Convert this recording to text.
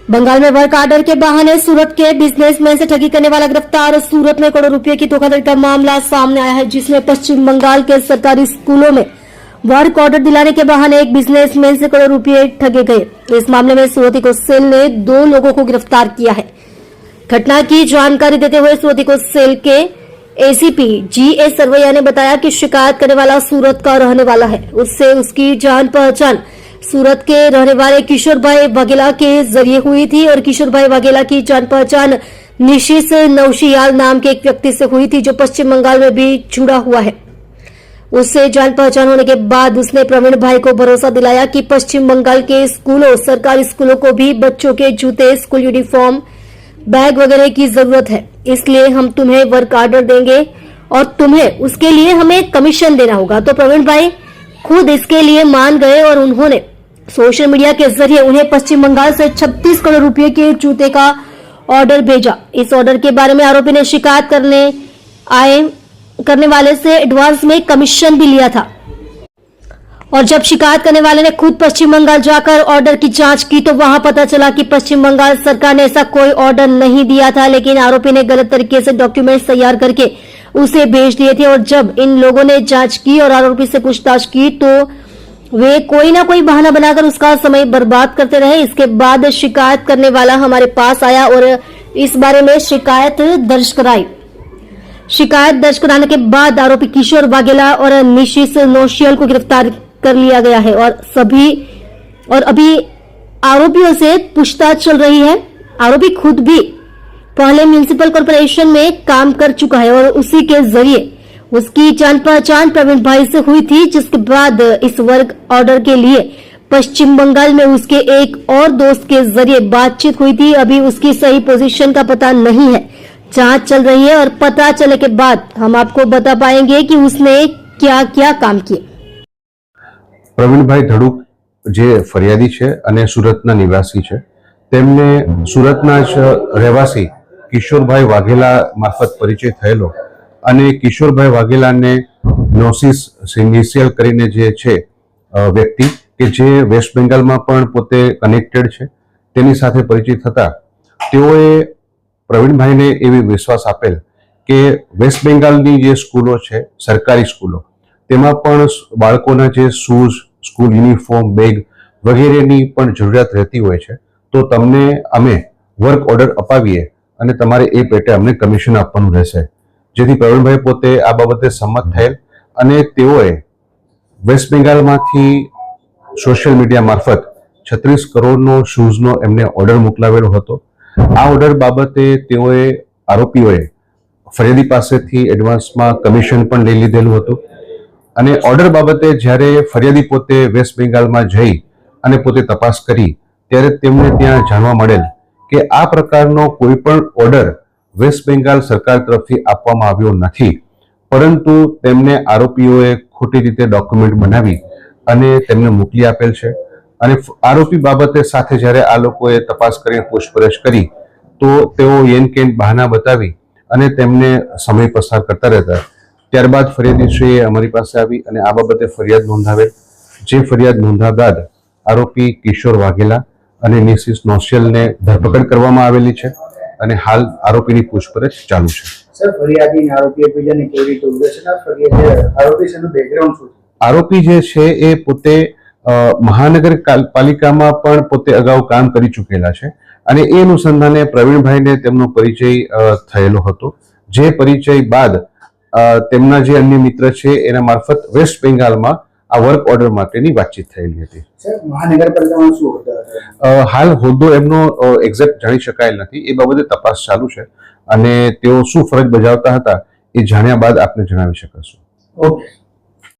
बंगाल में work order के बहाने सूरत के बिजनेसमैन से ठगी करने वाला गिरफ्तार। सूरत में करोड़ों रुपए की धोखाधड़ी का मामला सामने आया है, जिसमें पश्चिम बंगाल के सरकारी स्कूलों में वर्क ऑर्डर दिलाने के बहाने एक बिजनेसमैन से करोड़ों रुपए ठगे गए। इस मामले में सूरत इको सेल ने 2 लोगों को गिरफ्तार किया है। घटना की जानकारी देते हुए सूरत इको सेल के एसीपी GA सरवैया ने बताया कि शिकायत करने वाला सूरत का रहने वाला है। उससे उसकी जान पहचान सूरत के रहने वाले किशोर भाई वाघेला के जरिए हुई थी और किशोर भाई वाघेला की जान पहचान निशिस नौशियाल नाम के एक व्यक्ति से हुई थी, जो पश्चिम बंगाल में भी जुड़ा हुआ है। उससे जान पहचान होने के बाद उसने प्रवीण भाई को भरोसा दिलाया कि पश्चिम बंगाल के स्कूलों, सरकारी स्कूलों को भी बच्चों के जूते, स्कूल यूनिफॉर्म, बैग वगैरह की जरूरत है, इसलिए हम तुम्हें वर्क ऑर्डर देंगे और तुम्हें उसके लिए हमें कमीशन देना होगा। तो प्रवीण भाई खुद इसके लिए मान गए और उन्होंने सोशल मीडिया के जरिए उन्हें पश्चिम बंगाल से 36 करोड़ रुपए के जूते का ऑर्डर भेजा। इस ऑर्डर के बारे में आरोपी ने शिकायत करने वाले से एडवांस में कमीशन भी लिया था और जब शिकायत करने वाले ने खुद पश्चिम बंगाल जाकर ऑर्डर की जांच की तो वहां पता चला कि पश्चिम बंगाल सरकार ने ऐसा कोई ऑर्डर नहीं दिया था, लेकिन आरोपी ने गलत तरीके से डॉक्यूमेंट्स तैयार करके उसे भेज दिए थे। और जब इन लोगों ने जांच की और आरोपी से पूछताछ की तो वे कोई ना कोई बहाना बनाकर उसका समय बर्बाद करते रहे। इसके बाद शिकायत करने वाला हमारे पास आया और इस बारे में शिकायत दर्ज कराई। शिकायत दर्ज कराने के बाद आरोपी किशोर वाघेला और निशिस नौशियाल को गिरफ्तार कर लिया गया है और अभी आरोपियों से पूछताछ चल रही है। आरोपी खुद भी पहले म्युनिसिपल कॉर्पोरेशन में काम कर चुका है और उसी के जरिए उसकी जान पहचान प्रवीण भाई से हुई थी, जिसके बाद इस वर्क ऑर्डर के लिए पश्चिम बंगाल में उसके एक और दोस्त के जरिए बातचीत हुई थी। अभी उसकी सही पोजीशन का पता नहीं है, जांच चल रही है और पता चलने के बाद हम आपको बता पाएंगे कि उसने क्या क्या काम किए। પ્રવીણભાઈ ધડુક જે ફરિયાદી છે અને સુરતના નિવાસી છે, તેમને સુરતના જ રહેવાસી કિશોરભાઈ વાઘેલા મારફત પરિચય થયેલો અને કિશોરભાઈ વાઘેલાને નોસિસ સિંગિસિયલ કરીને જે છે વ્યક્તિ કે જે વેસ્ટ બેંગાલમાં પણ પોતે કનેક્ટેડ છે, તેની સાથે પરિચય થતા તેઓએ પ્રવીણભાઈને એવી વિશ્વાસ આપેલ કે વેસ્ટ બેંગાલની જે સ્કૂલો છે, સરકારી સ્કૂલો, તેમાં પણ બાળકોના જે શૂઝ, સ્કૂલ યુનિફોર્મ, બેગ વગેરેની પણ જરૂરિયાત રહેતી હોય છે, તો તમને અમે વર્ક ઓર્ડર અપાવીએ અને તમારે એ પેટે અમને કમિશન આપવાનું રહેશે। જેથી પ્રવીણભાઈ પોતે આ બાબતે સંમત થયેલ અને તેઓએ વેસ્ટ બેંગાલમાંથી સોશિયલ મીડિયા મારફત 36 કરોડનો શૂઝનો એમને ઓર્ડર મોકલાવેલો હતો। આ ઓર્ડર બાબતે તેઓએ આરોપીઓએ ફરિયાદી પાસેથી એડવાન્સમાં કમિશન પણ લઈ લીધેલું હતું અને ઓર્ડર બાબતે જ્યારે ફરિયાદી પોતે વેસ્ટ બેંગાલમાં જઈ અને પોતે તપાસ કરી ત્યારે તેમને ત્યાં જાણવા મળેલ કે આ પ્રકારનો કોઈ પણ ઓર્ડર વેસ્ટ બેંગાલ સરકાર તરફથી આપવામાં આવ્યો નથી, પરંતુ તેમને આરોપીઓએ ખોટી રીતે ડોક્યુમેન્ટ બનાવી અને તેમને મોકલી આપેલ છે। અને આરોપી બાબતે સાથે જ્યારે આ લોકોએ તપાસ કરીને પૂછપરછ કરી તો તેઓ એન કેન બહાના બતાવી અને તેમને સમય પસાર કરતા રહેતા। ત્યારબાદ ફરિયાદીશ્રીએ અમારી પાસે આવી અને આ બાબતે ફરિયાદ નોંધાવેલ, જે ફરિયાદ નોંધ્યા બાદ આરોપી કિશોર વાઘેલા અને નિશિસ નૌશિયાલને ધરપકડ કરવામાં આવેલી છે અને હાલ આરોપીની પૂછપરછ ચાલુ છે। સર, ફરિયાદી અને આરોપી એકબીજાને કેવી રીતે ઓળખે છે? આરોપી શેનું બેકગ્રાઉન્ડ શું છે? આરોપી જે છે એ પોતે મહાનગરપાલિકામાં પણ પોતે અગાઉ કામ કરી ચૂકેલા છે અને એ અનુસંધાને પ્રવીણભાઈને તેમનો પરિચય થયેલો હતો, જે પરિચય બાદ તેમના જે અન્ય મિત્ર છે એના મારફત વેસ્ટ બેંગાલમાં આ વર્ક ઓર્ડર માટેની વાતચીત થયેલી હતી। સર, મહાનગરપાલિકામાં શું હોદ્દો? હાલ હોદ્દો એમનો એક્ઝેક્ટ જાણી શકાયેલ નથી, એ બાબતે તપાસ ચાલુ છે અને તેઓ શું ફરજ બજાવતા હતા એ જાણ્યા બાદ આપને જણાવી શકશું। ઓકે।